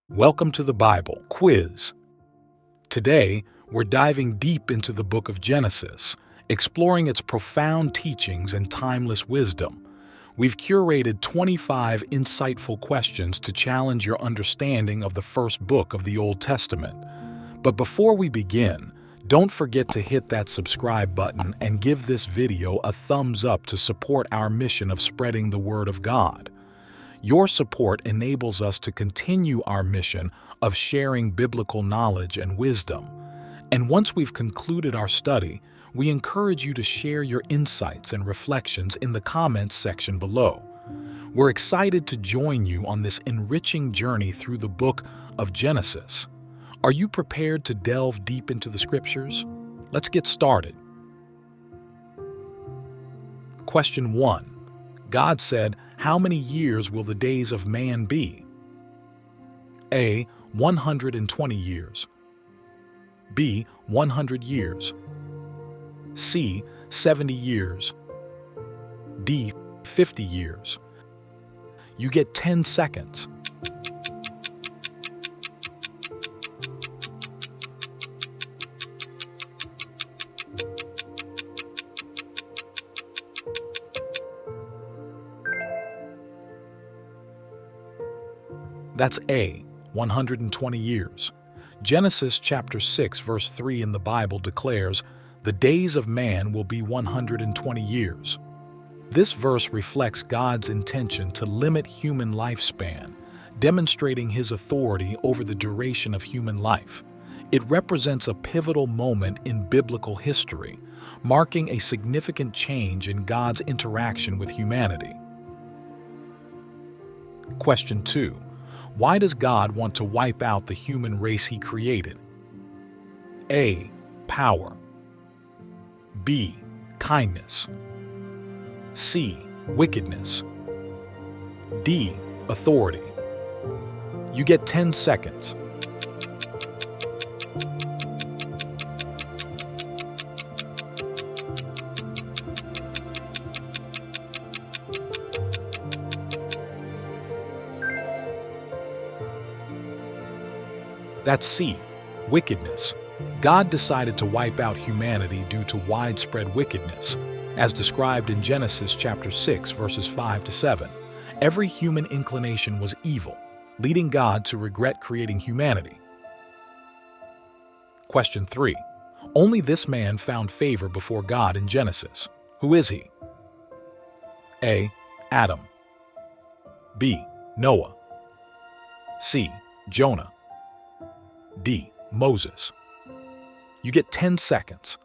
Welcome to the Bible Quiz. Today, we're diving deep into the book of Genesis, exploring its profound teachings and timeless wisdom. We've curated 25 insightful questions to challenge your understanding of the first book of the Old Testament. But before we begin, don't forget to hit that subscribe button and give this video a thumbs up to support our mission of spreading the Word of God. Your support enables us to continue our mission of sharing biblical knowledge and wisdom. And once we've concluded our study, we encourage you to share your insights and reflections in the comments section below. We're excited to join you on this enriching journey through the book of Genesis. Are you prepared to delve deep into the scriptures? Let's get started. Question 1. God said, "How many years will the days of man be?" A. 120 years. B. 100 years. C. 70 years. D. 50 years. You get 10 seconds. That's A, 120 years. Genesis chapter 6 verse 3 in the Bible declares, "The days of man will be 120 years." This verse reflects God's intention to limit human lifespan, demonstrating His authority over the duration of human life. It represents a pivotal moment in biblical history, marking a significant change in God's interaction with humanity. Question 2. Why does God want to wipe out the human race He created? A. Power. B. Kindness. C. Wickedness. D. Authority. You get 10 seconds. That's C, wickedness. God decided to wipe out humanity due to widespread wickedness, as described in Genesis chapter 6, verses 5 to 7. Every human inclination was evil, leading God to regret creating humanity. Question 3. Only this man found favor before God in Genesis. Who is he? A. Adam. B. Noah. C. Jonah. D. Moses. You get 10 seconds.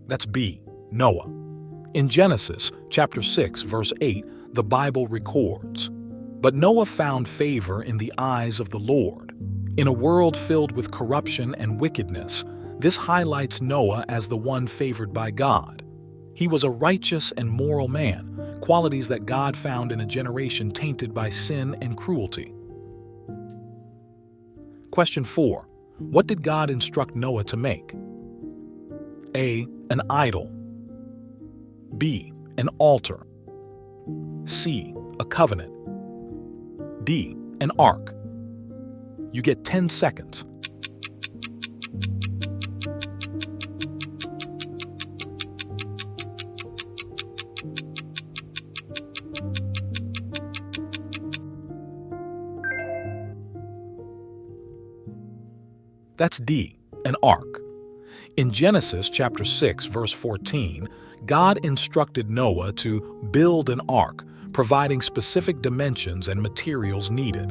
That's B. Noah. In Genesis chapter 6 verse 8, the Bible records, "But Noah found favor in the eyes of the Lord." In a world filled with corruption and wickedness, this highlights Noah as the one favored by God. He was a righteous and moral man, qualities that God found in a generation tainted by sin and cruelty. Question 4. What did God instruct Noah to make? A. An idol. B. An altar. C. A covenant. D. An ark. You get 10 seconds. That's D, an ark. In Genesis chapter 6, verse 14, God instructed Noah to build an ark, providing specific dimensions and materials needed.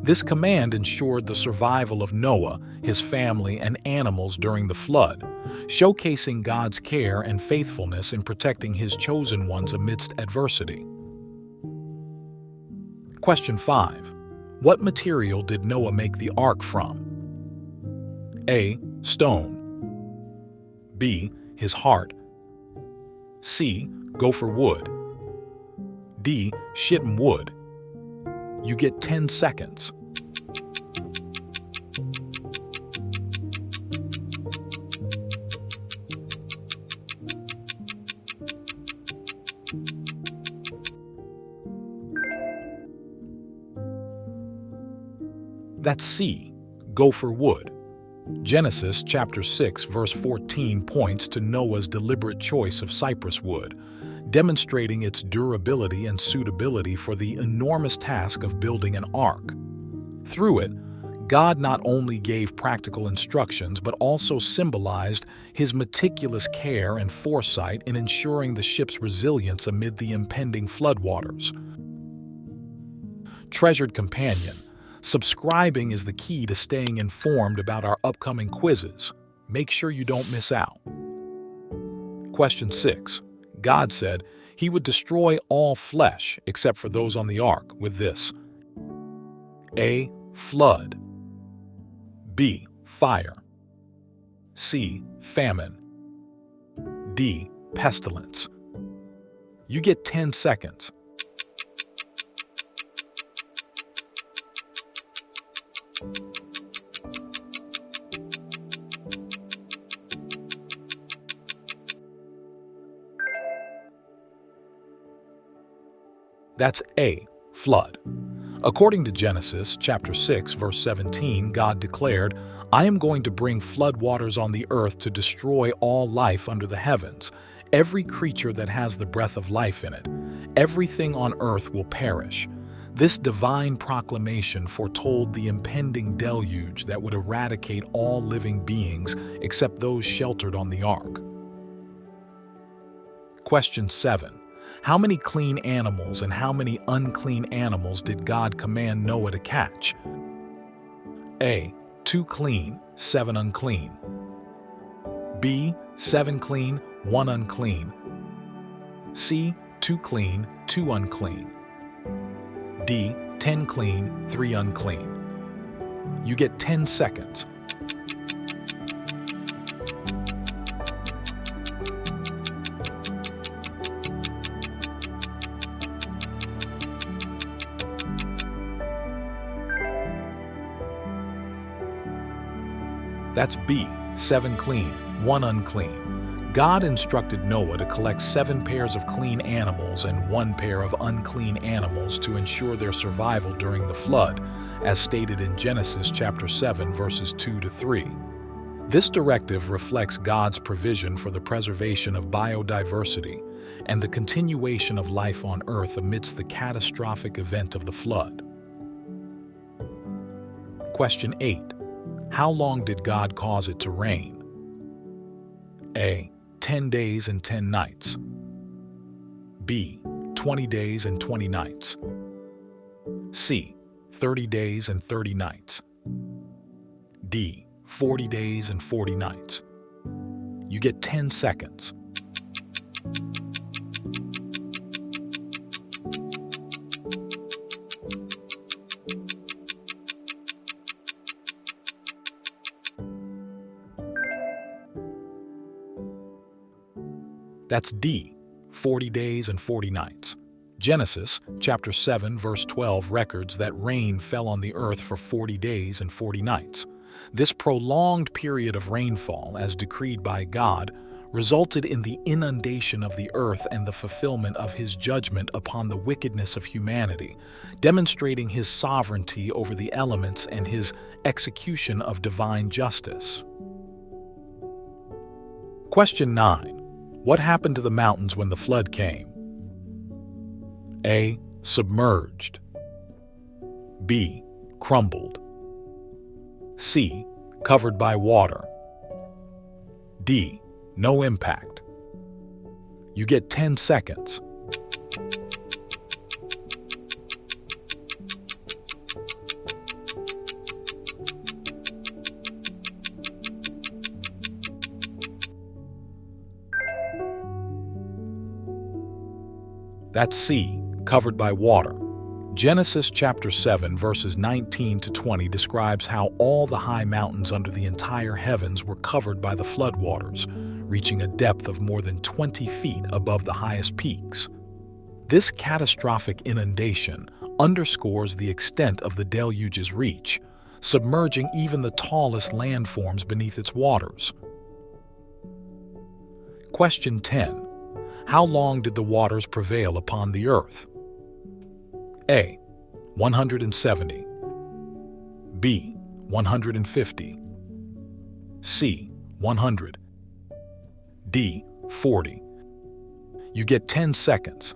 This command ensured the survival of Noah, his family, and animals during the flood, showcasing God's care and faithfulness in protecting His chosen ones amidst adversity. Question 5. What material did Noah make the ark from? A. Stone. B. His heart. C. Gopher wood. D. Shittim wood. You get 10 seconds. That's C. Gopher wood. Genesis chapter 6 verse 14 points to Noah's deliberate choice of cypress wood, demonstrating its durability and suitability for the enormous task of building an ark. Through it, God not only gave practical instructions but also symbolized his meticulous care and foresight in ensuring the ship's resilience amid the impending floodwaters. Treasured companion, subscribing is the key to staying informed about our upcoming quizzes. Make sure you don't miss out. Question 6. God said he would destroy all flesh except for those on the ark with this: A. Flood. B. Fire. C. Famine. D. Pestilence. You get 10 seconds. That's A. Flood. According to Genesis chapter 6 verse 17, God declared, "I am going to bring floodwaters on the earth to destroy all life under the heavens, every creature that has the breath of life in it. Everything on earth will perish." This divine proclamation foretold the impending deluge that would eradicate all living beings except those sheltered on the ark. Question 7. How many clean animals and how many unclean animals did God command Noah to catch? A. 2 clean, 7 unclean. B. 7 clean, 1 unclean. C. 2 clean, 2 unclean. D. 10 clean, 3 unclean. You get 10 seconds. That's B. 7 clean, 1 unclean. God instructed Noah to collect 7 pairs of clean animals and 1 pair of unclean animals to ensure their survival during the flood, as stated in Genesis chapter 7 verses 2 to 3. This directive reflects God's provision for the preservation of biodiversity and the continuation of life on earth amidst the catastrophic event of the flood. Question 8. How long did God cause it to rain? A. 10 days and 10 nights. B. 20 days and 20 nights. C. 30 days and 30 nights. D. 40 days and 40 nights. You get 10 seconds. That's D. 40 days and 40 nights. Genesis chapter 7 verse 12 records that rain fell on the earth for 40 days and 40 nights. This prolonged period of rainfall, as decreed by God, resulted in the inundation of the earth and the fulfillment of his judgment upon the wickedness of humanity, demonstrating his sovereignty over the elements and his execution of divine justice. Question 9. What happened to the mountains when the flood came? A. Submerged. B. Crumbled. C. Covered by water. D. No impact. You get 10 seconds. That's C. Covered by water. Genesis chapter 7 verses 19 to 20 describes how all the high mountains under the entire heavens were covered by the floodwaters, reaching a depth of more than 20 feet above the highest peaks. This catastrophic inundation underscores the extent of the deluge's reach, submerging even the tallest landforms beneath its waters. Question 10. How long did the waters prevail upon the earth? A. 170. B. 150. C. 100. D. 40. You get 10 seconds.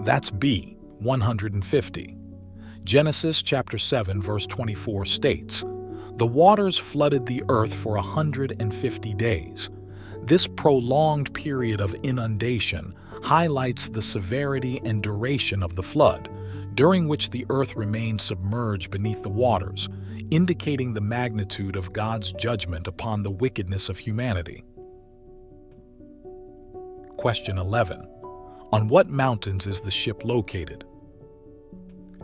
That's B. 150. Genesis chapter 7 verse 24 states, "The waters flooded the earth for 150 days. This prolonged period of inundation highlights the severity and duration of the flood, during which the earth remained submerged beneath the waters, indicating the magnitude of God's judgment upon the wickedness of humanity." Question 11. On what mountains is the ship located?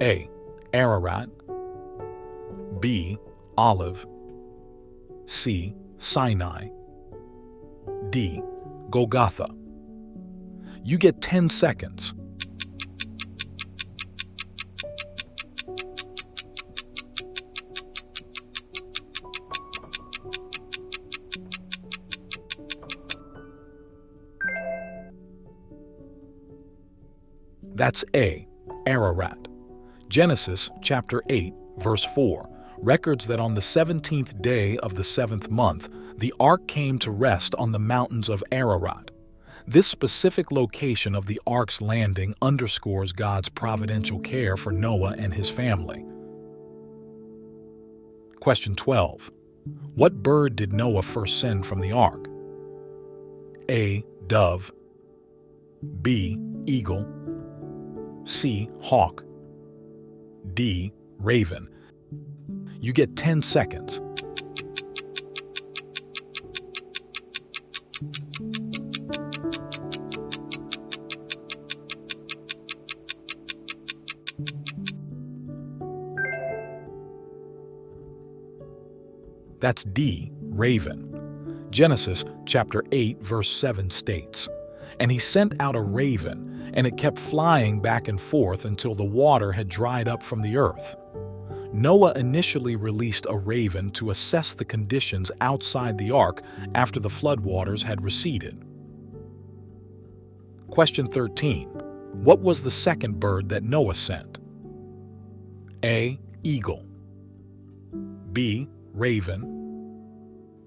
A. Ararat. B. Olive. C. Sinai. D. Golgotha. You get 10 seconds. That's A. Ararat. Genesis chapter 8, verse 4, records that on the 17th day of the 7th month, the ark came to rest on the mountains of Ararat. This specific location of the ark's landing underscores God's providential care for Noah and his family. Question 12. What bird did Noah first send from the ark? A. Dove. B. Eagle. C. Hawk. D. Raven. You get 10 seconds. That's D. Raven. Genesis chapter 8 verse 7 states, "And he sent out a raven, and it kept flying back and forth until the water had dried up from the earth." Noah initially released a raven to assess the conditions outside the ark after the floodwaters had receded. Question 13. What was the second bird that Noah sent? A. Eagle. B. Raven.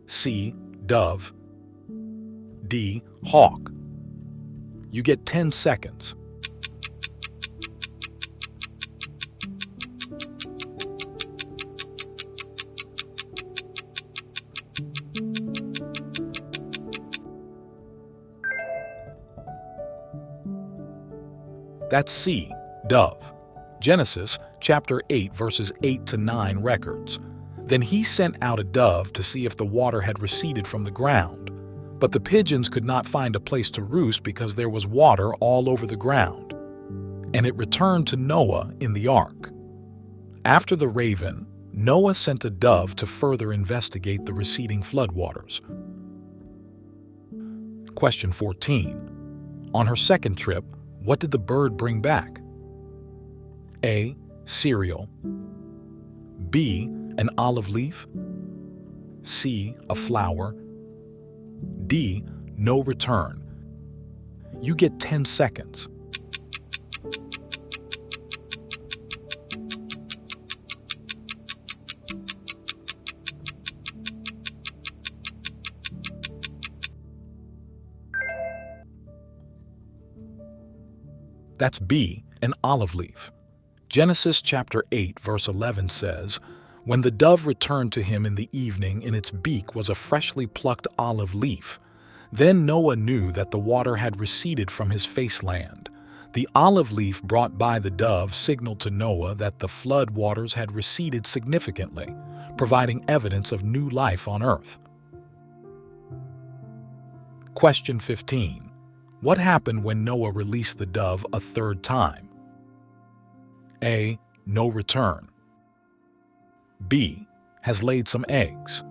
C. Dove. D. Hawk. You get 10 seconds. That's C. Dove. Genesis chapter 8 verses 8 to 9 records, "Then he sent out a dove to see if the water had receded from the ground. But the pigeons could not find a place to roost because there was water all over the ground. And it returned to Noah in the ark." After the raven, Noah sent a dove to further investigate the receding floodwaters. Question 14. On her second trip, what did the bird bring back? A. Cereal. B. An olive leaf. C. A flower. D. No return. You get 10 seconds. That's B. An olive leaf. Genesis chapter 8 verse 11 says, "When the dove returned to him in the evening, in its beak was a freshly plucked olive leaf. Then Noah knew that the water had receded from his faceland. The olive leaf brought by the dove signaled to Noah that the flood waters had receded significantly, providing evidence of new life on earth." Question 15. What happened when Noah released the dove a third time? A. No return. B. Has laid some eggs.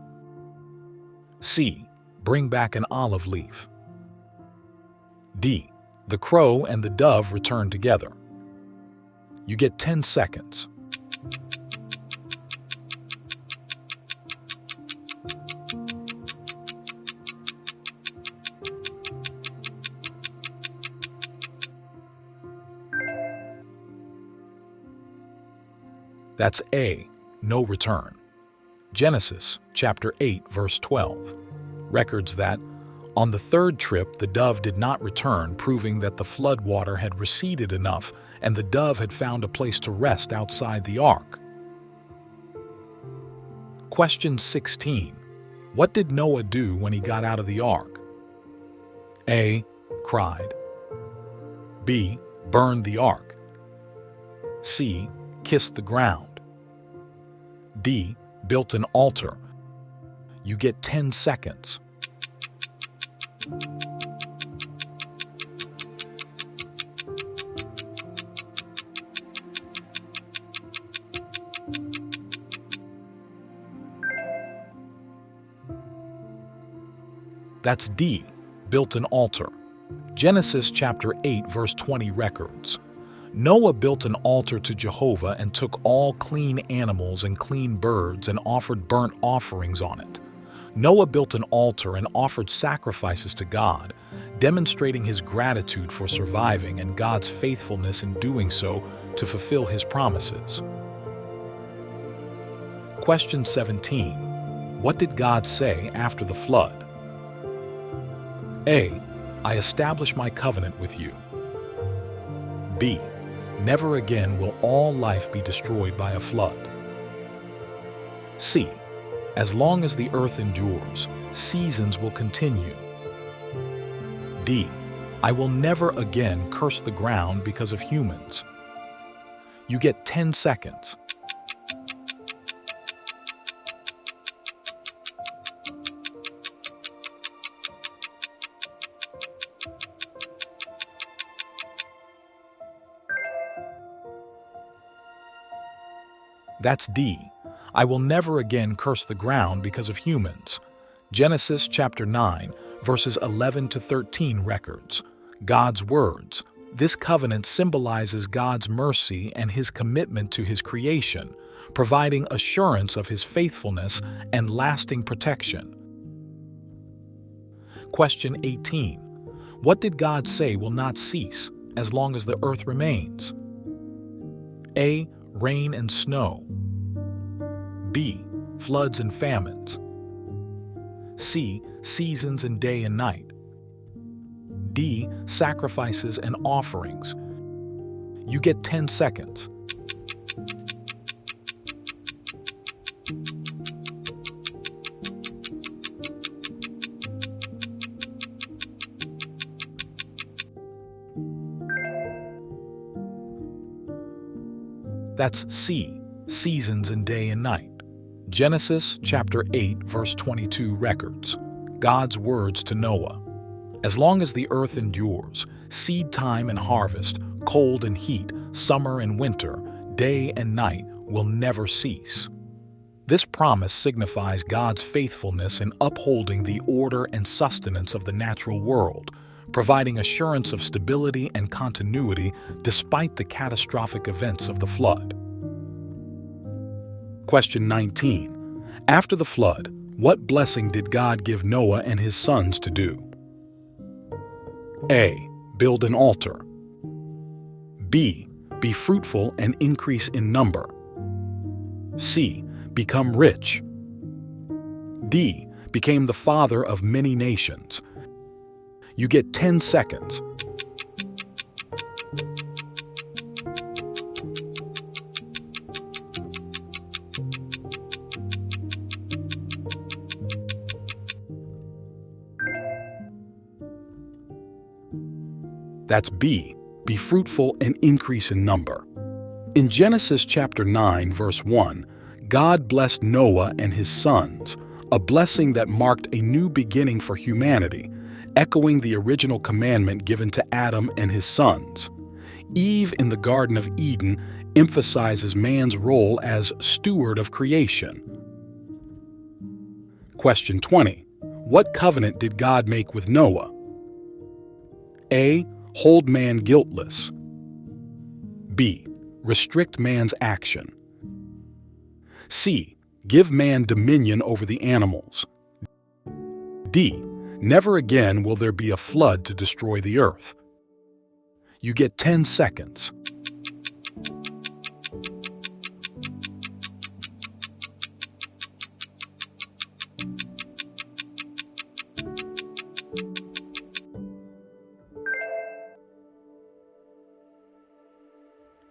C. Bring back an olive leaf. D. The crow and the dove return together. You get 10 seconds. That's A, no return. Genesis chapter 8, verse 12 records that on the third trip the dove did not return, proving that the flood water had receded enough and the dove had found a place to rest outside the ark. Question 16. What did Noah do when he got out of the ark? A, cried. B, burned the ark. C, kissed the ground. D, built an altar. You get 10 seconds. That's D, built an altar. Genesis chapter 8, verse 20 records, Noah built an altar to Jehovah and took all clean animals and clean birds and offered burnt offerings on it. Noah built an altar and offered sacrifices to God, demonstrating his gratitude for surviving and God's faithfulness in doing so to fulfill his promises. Question 17. What did God say after the flood? A, I establish my covenant with you. B, never again will all life be destroyed by a flood. C, as long as the earth endures, seasons will continue. D, I will never again curse the ground because of humans. You get 10 seconds. That's D. I will never again curse the ground because of humans. Genesis chapter 9, verses 11 to 13 records, God's words. This covenant symbolizes God's mercy and his commitment to his creation, providing assurance of his faithfulness and lasting protection. Question 18. What did God say will not cease as long as the earth remains? A, rain and snow. B, floods and famines. C, seasons and day and night. D, sacrifices and offerings. You get 10 seconds. That's C, seasons and day and night. Genesis chapter 8, verse 22 records, God's words to Noah. As long as the earth endures, seed time and harvest, cold and heat, summer and winter, day and night will never cease. This promise signifies God's faithfulness in upholding the order and sustenance of the natural world, providing assurance of stability and continuity despite the catastrophic events of the flood. Question 19. After the flood, what blessing did God give Noah and his sons to do? A, build an altar. B, be fruitful and increase in number. C, become rich. D, became the father of many nations. You get 10 seconds. That's B, be fruitful and increase in number. In Genesis chapter 9, verse 1, God blessed Noah and his sons, a blessing that marked a new beginning for humanity, echoing the original commandment given to Adam and his sons. Eve in the Garden of Eden emphasizes man's role as steward of creation. Question 20. What covenant did God make with Noah? A, hold man guiltless. B, restrict man's action. C, give man dominion over the animals. D, never again will there be a flood to destroy the earth. You get 10 seconds.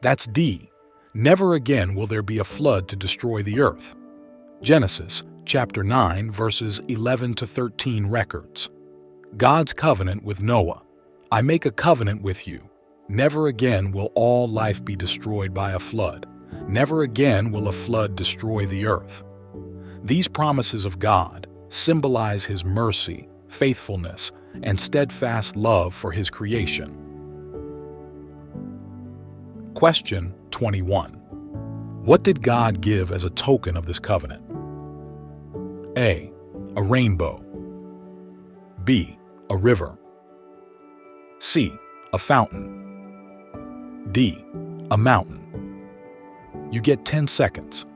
That's D. Never again will there be a flood to destroy the earth. Genesis chapter 9, verses 11 to 13 records. God's covenant with Noah. I make a covenant with you. Never again will all life be destroyed by a flood. Never again will a flood destroy the earth. These promises of God symbolize His mercy, faithfulness, and steadfast love for His creation. Question 21. What did God give as a token of this covenant? A. A rainbow. B. A river. C. A fountain. D. A mountain. You get 10 seconds.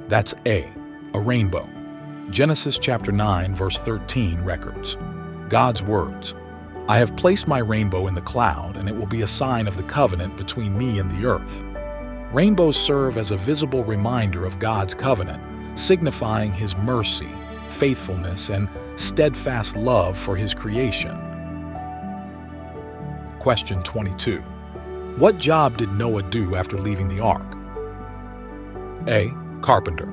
That's A. A rainbow. Genesis chapter 9, verse 13 records. God's words. I have placed my rainbow in the cloud, and it will be a sign of the covenant between me and the earth. Rainbows serve as a visible reminder of God's covenant, signifying His mercy, faithfulness, and steadfast love for His creation. Question 22. What job did Noah do after leaving the ark? A. Carpenter.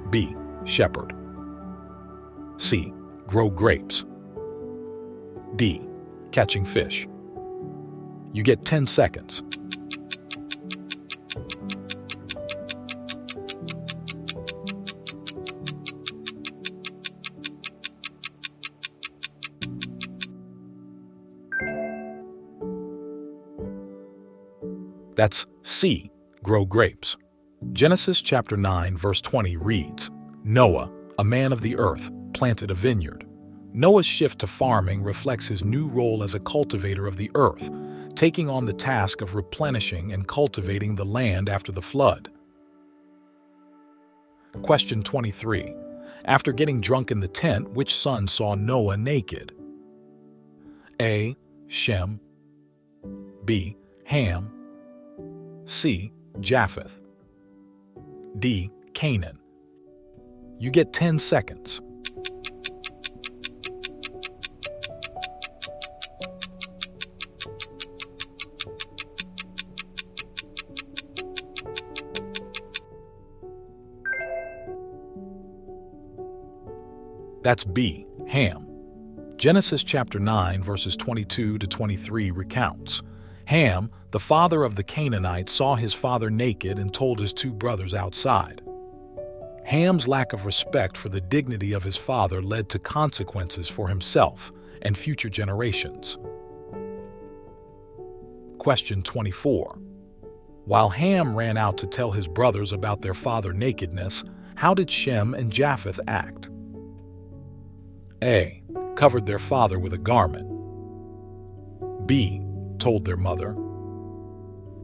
B. Shepherd. C. Grow grapes. D. Catching fish. You get 10 seconds. That's C. Grow grapes. Genesis chapter 9, verse 20 reads, Noah, a man of the earth, planted a vineyard. Noah's shift to farming reflects his new role as a cultivator of the earth, taking on the task of replenishing and cultivating the land after the flood. Question 23. After getting drunk in the tent, which son saw Noah naked? A. Shem. B. Ham. C. Japheth. D. Canaan. You get 10 seconds. That's B. Ham. Genesis chapter 9, verses 22 to 23 recounts. Ham, the father of the Canaanites, saw his father naked and told his two brothers outside. Ham's lack of respect for the dignity of his father led to consequences for himself and future generations. Question 24. While Ham ran out to tell his brothers about their father's nakedness, how did Shem and Japheth act? A. Covered their father with a garment. B. Told their mother.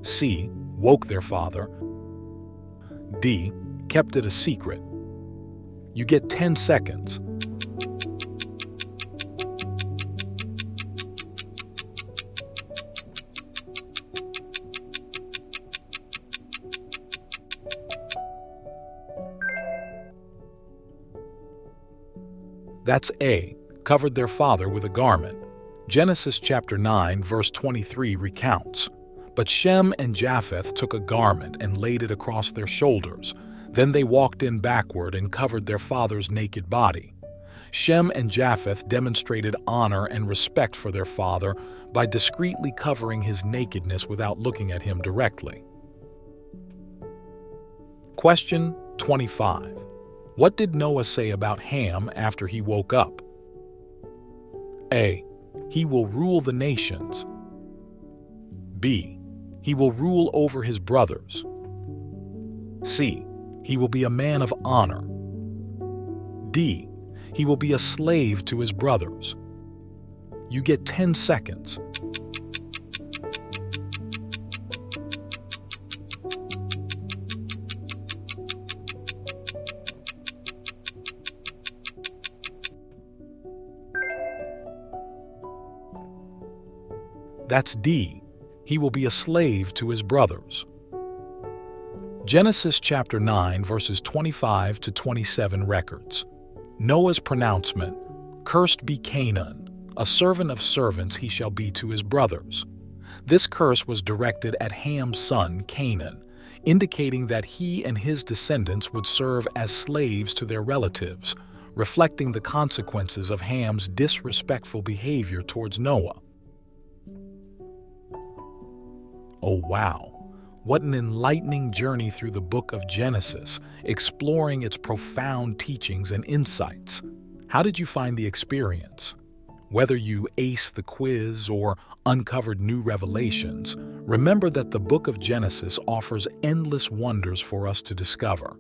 C. Woke their father. D. Kept it a secret. You get 10 seconds. That's A. Covered their father with a garment. Genesis chapter 9, verse 23 recounts, But Shem and Japheth took a garment and laid it across their shoulders. Then they walked in backward and covered their father's naked body. Shem and Japheth demonstrated honor and respect for their father by discreetly covering his nakedness without looking at him directly. Question 25. What did Noah say about Ham after he woke up? A. He will rule the nations. B. He will rule over his brothers. C. He will be a man of honor. D. He will be a slave to his brothers. You get 10 seconds. That's D. He will be a slave to his brothers. Genesis chapter 9 verses 25 to 27 records Noah's pronouncement, "Cursed be Canaan, a servant of servants he shall be to his brothers." This curse was directed at Ham's son, Canaan, indicating that he and his descendants would serve as slaves to their relatives, reflecting the consequences of Ham's disrespectful behavior towards Noah. Oh wow, what an enlightening journey through the book of Genesis, exploring its profound teachings and insights. How did you find the experience? Whether you aced the quiz or uncovered new revelations, remember that the book of Genesis offers endless wonders for us to discover.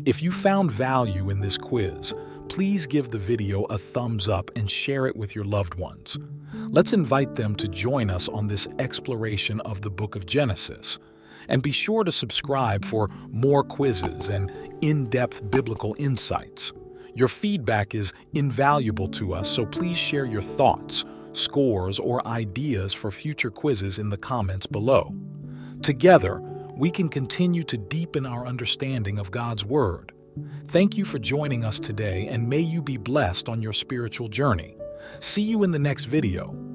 If you found value in this quiz, please give the video a thumbs up and share it with your loved ones. Let's invite them to join us on this exploration of the book of Genesis. And be sure to subscribe for more quizzes and in-depth biblical insights. Your feedback is invaluable to us, so please share your thoughts, scores, or ideas for future quizzes in the comments below. Together, we can continue to deepen our understanding of God's Word. Thank you for joining us today, and may you be blessed on your spiritual journey. See you in the next video.